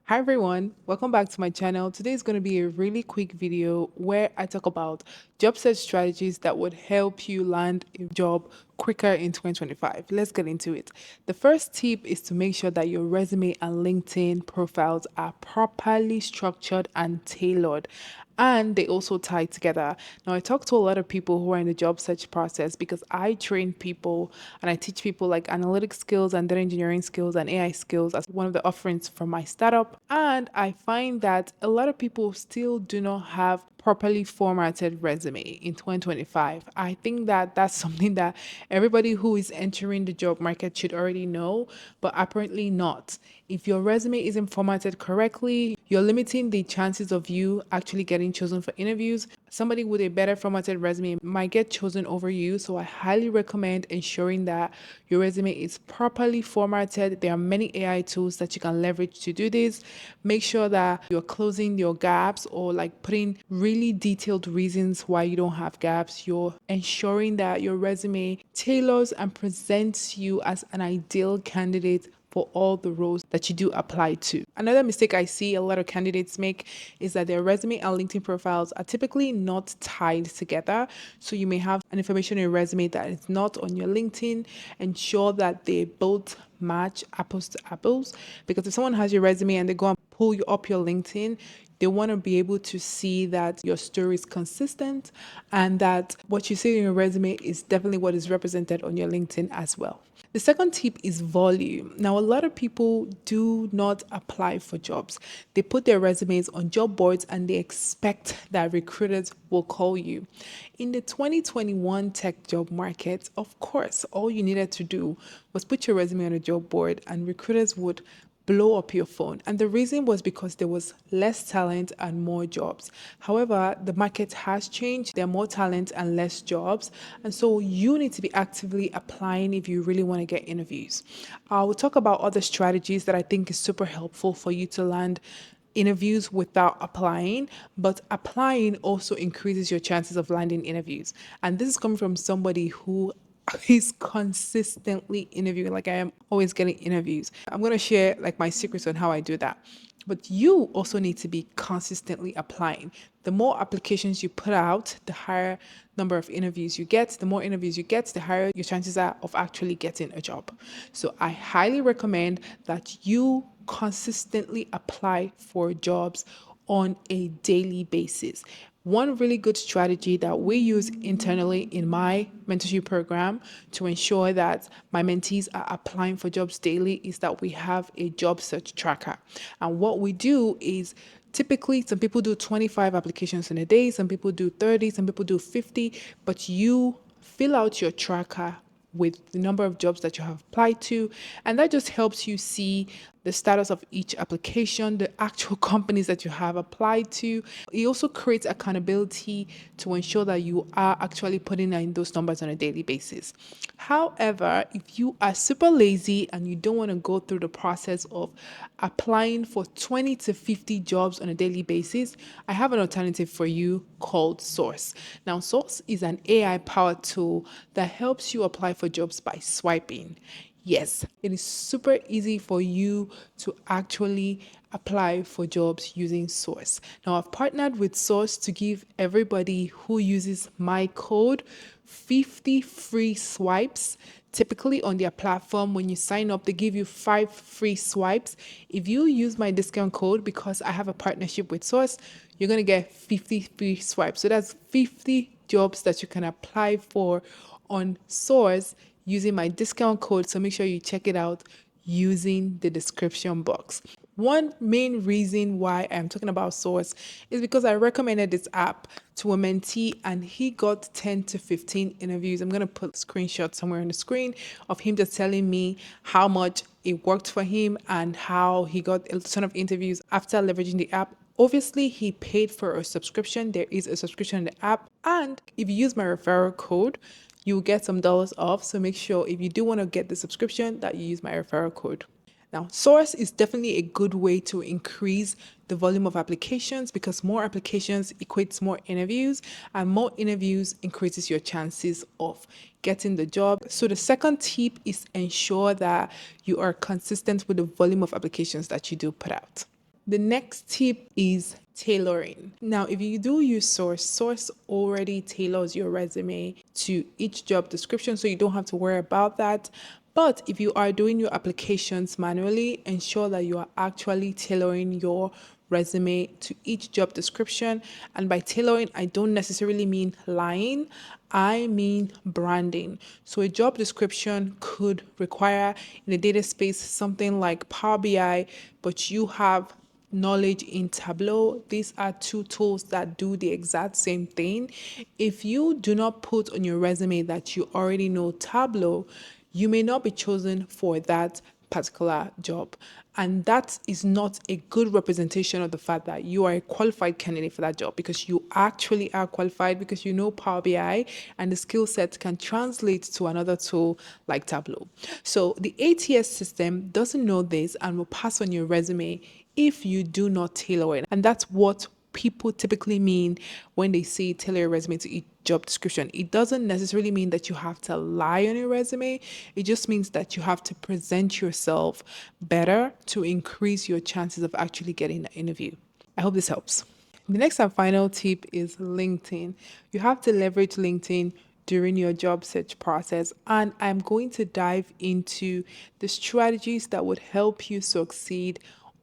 Hi everyone, welcome back to my channel. Today is going to be a really quick video where I talk about job search strategies that would help you land a job quicker in 2025. Let's get into it. The first tip is to make sure that your resume and LinkedIn profiles are properly structured and tailored, and they also tie together. Now, I talk to a lot of people who are in the job search process because I train people and I teach people like analytic skills and data engineering skills and AI skills as one of the offerings from my startup. And I find that a lot of people still do not have properly formatted resume in 2025. I think that that's something that everybody who is entering the job market should already know, but apparently not. If your resume isn't formatted correctly, you're limiting the chances of you actually getting chosen for interviews. Somebody with a better formatted resume might get chosen over you, so I highly recommend ensuring that your resume is properly formatted. There are many AI tools that you can leverage to do this. Make sure that you're closing your gaps or like putting really detailed reasons why you don't have gaps. You're ensuring that your resume tailors and presents you as an ideal candidate for all the roles that you do apply to. Another mistake I see a lot of candidates make is that their resume and LinkedIn profiles are typically not tied together. So you may have an information in your resume that is not on your LinkedIn. Ensure that they both match apples to apples, because if someone has your resume and they go and pull you up your LinkedIn, they want to be able to see that your story is consistent and that what you say in your resume is definitely what is represented on your LinkedIn as well. The second tip is volume. Now, a lot of people do not apply for jobs. They put their resumes on job boards and they expect that recruiters will call you. In the 2021 tech job market, of course, all you needed to do was put your resume on a job board and recruiters would blow up your phone. And the reason was because there was less talent and more jobs. However, the market has changed. There are more talent and less jobs. And so you need to be actively applying if you really want to get interviews. I will talk about other strategies that I think is super helpful for you to land interviews without applying, but applying also increases your chances of landing interviews. And this is coming from somebody who is consistently interviewing. Like, I am always getting interviews. I'm going to share like my secrets on how I do that. But you also need to be consistently applying. The more applications you put out, the higher number of interviews you get. The more interviews you get, the higher your chances are of actually getting a job. So I highly recommend that you consistently apply for jobs on a daily basis. One really good strategy that we use internally in my mentorship program to ensure that my mentees are applying for jobs daily is that we have a job search tracker. And what we do is typically some people do 25 applications in a day, some people do 30, some people do 50, but you fill out your tracker with the number of jobs that you have applied to. And that just helps you see the status of each application, the actual companies that you have applied to. It also creates accountability to ensure that you are actually putting in those numbers on a daily basis. However, if you are super lazy and you don't want to go through the process of applying for 20 to 50 jobs on a daily basis, I have an alternative for you called SORCE. Now, SORCE is an AI powered tool that helps you apply for jobs by swiping. Yes, it is super easy for you to actually apply for jobs using SORCE. Now, I've partnered with SORCE to give everybody who uses my code 50 free swipes. Typically on their platform, when you sign up, they give you 5 free swipes. If you use my discount code, because I have a partnership with SORCE, you're going to get 50 free swipes. So that's 50 jobs that you can apply for on SORCE using my discount code. So make sure you check it out using the description box. One main reason why I'm talking about SORCE is because I recommended this app to a mentee and he got 10 to 15 interviews. I'm going to put a screenshot somewhere on the screen of him just telling me how much it worked for him and how he got a ton of interviews after leveraging the app. Obviously, he paid for a subscription. There is a subscription in the app. And if you use my referral code, you'll get some dollars off. So make sure if you do want to get the subscription that you use my referral code. Now, SORCE is definitely a good way to increase the volume of applications because more applications equates more interviews and more interviews increases your chances of getting the job. So the second tip is ensure that you are consistent with the volume of applications that you do put out. The next tip is tailoring. Now, if you do use Source, Source already tailors your resume to each job description, so you don't have to worry about that. But if you are doing your applications manually, ensure that you are actually tailoring your resume to each job description. And by tailoring, I don't necessarily mean lying, I mean branding. So a job description could require in a data space something like Power BI, but you have knowledge in Tableau. These are two tools that do the exact same thing. If you do not put on your resume that you already know Tableau, you may not be chosen for that particular job. And that is not a good representation of the fact that you are a qualified candidate for that job, because you actually are qualified because you know Power BI and the skill set can translate to another tool like Tableau. So the ATS system doesn't know this and will pass on your resume if you do not tailor it. And that's what people typically mean when they say tailor your resume to each job description. It doesn't necessarily mean that you have to lie on your resume. It just means that you have to present yourself better to increase your chances of actually getting the interview. I hope this helps. The next and final tip is LinkedIn. You have to leverage LinkedIn during your job search process, and I'm going to dive into the strategies that would help you succeed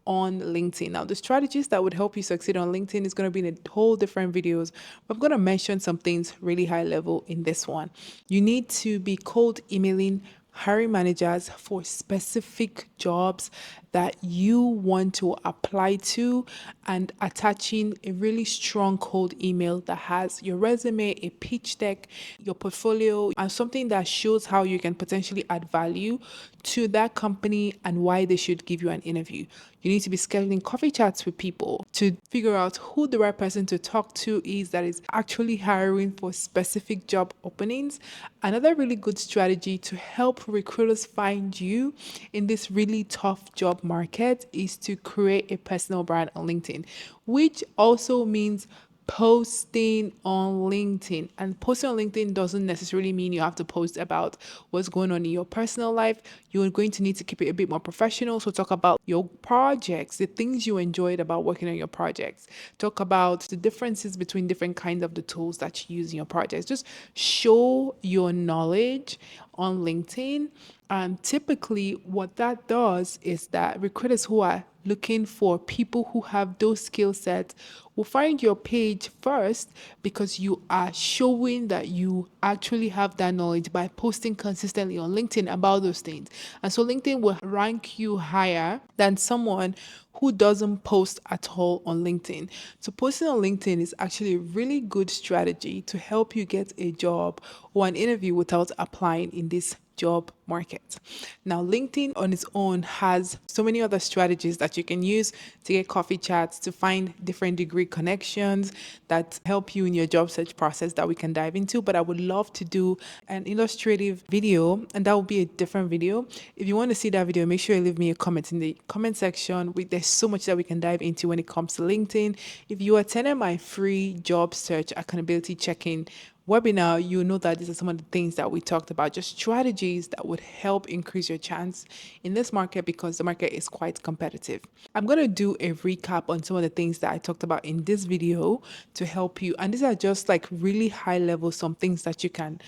on LinkedIn. Now, the strategies that would help you succeed on LinkedIn is going to be in a whole different videos. But I'm going to mention some things really high level in this one. You need to be cold emailing hiring managers for specific jobs that you want to apply to, and attaching a really strong cold email that has your resume, a pitch deck, your portfolio, and something that shows how you can potentially add value to that company and why they should give you an interview. You need to be scheduling coffee chats with people to figure out who the right person to talk to is that is actually hiring for specific job openings. Another really good strategy to help recruiters find you in this really tough job market is to create a personal brand on LinkedIn, which also means posting on LinkedIn. And posting on LinkedIn doesn't necessarily mean you have to post about what's going on in your personal life. You're going to need to keep it a bit more professional. So talk about your projects, the things you enjoyed about working on your projects. Talk about the differences between different kinds of the tools that you use in your projects. Just show your knowledge on LinkedIn. And typically, what that does is that recruiters who are looking for people who have those skill sets will find your page first, because you are showing that you actually have that knowledge by posting consistently on LinkedIn about those things. And so LinkedIn will rank you higher than someone who doesn't post at all on LinkedIn. So posting on LinkedIn is actually a really good strategy to help you get a job or an interview without applying in this job market. Now, LinkedIn on its own has so many other strategies that you can use to get coffee chats, to find different degree connections that help you in your job search process that we can dive into. But I would love to do an illustrative video, and that will be a different video. If you want to see that video, make sure you leave me a comment in the comment section. There's so much that we can dive into when it comes to LinkedIn. If you attended my free job search accountability check-in webinar, you know that these are some of the things that we talked about, just strategies that would help increase your chance in this market, because the market is quite competitive. I'm going to do a recap on some of the things that I talked about in this video to help you. And these are just like really high level, some things that you can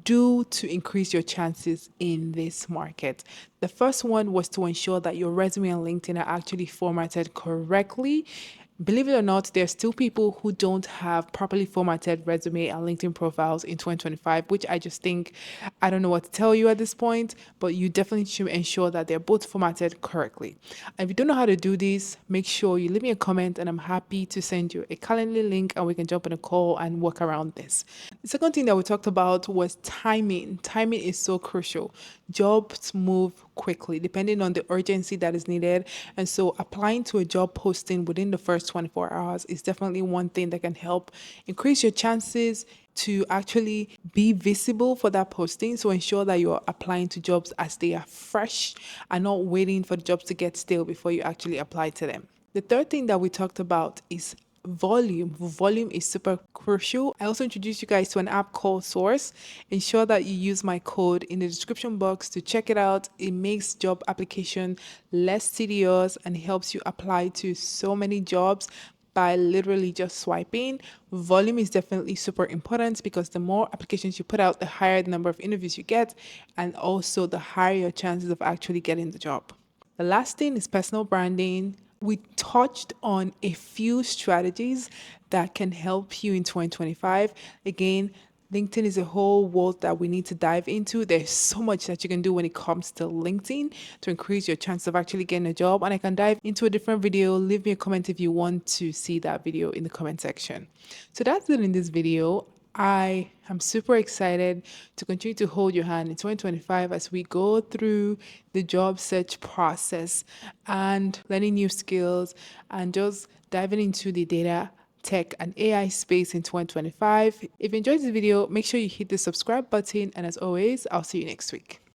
do to increase your chances in this market. The first one was to ensure that your resume and LinkedIn are actually formatted correctly. Believe it or not, there's still people who don't have properly formatted resume and LinkedIn profiles in 2025, which I just think, I don't know what to tell you at this point, but you definitely should ensure that they're both formatted correctly. And if you don't know how to do this, make sure you leave me a comment and I'm happy to send you a Calendly link and we can jump on a call and work around this. The second thing that we talked about was timing. Timing is so crucial. Jobs move quickly depending on the urgency that is needed. And so applying to a job posting within the first 24 hours is definitely one thing that can help increase your chances to actually be visible for that posting. So ensure that you're applying to jobs as they are fresh and not waiting for the jobs to get stale before you actually apply to them. The third thing that we talked about is volume is super crucial. I also introduced you guys to an app called SORCE. Ensure that you use my code in the description box to check it out. It makes job application less tedious and helps you apply to so many jobs by literally just swiping. Volume is definitely super important because the more applications you put out, the higher the number of interviews you get, and also the higher your chances of actually getting the job. The last thing is personal branding. We touched on a few strategies that can help you in 2025. Again, LinkedIn is a whole world that we need to dive into. There's so much that you can do when it comes to LinkedIn to increase your chance of actually getting a job. And I can dive into a different video. Leave me a comment if you want to see that video in the comment section. So that's it in this video. I am super excited to continue to hold your hand in 2025 as we go through the job search process and learning new skills and just diving into the data tech and AI space in 2025. If you enjoyed this video, make sure you hit the subscribe button. And as always, I'll see you next week.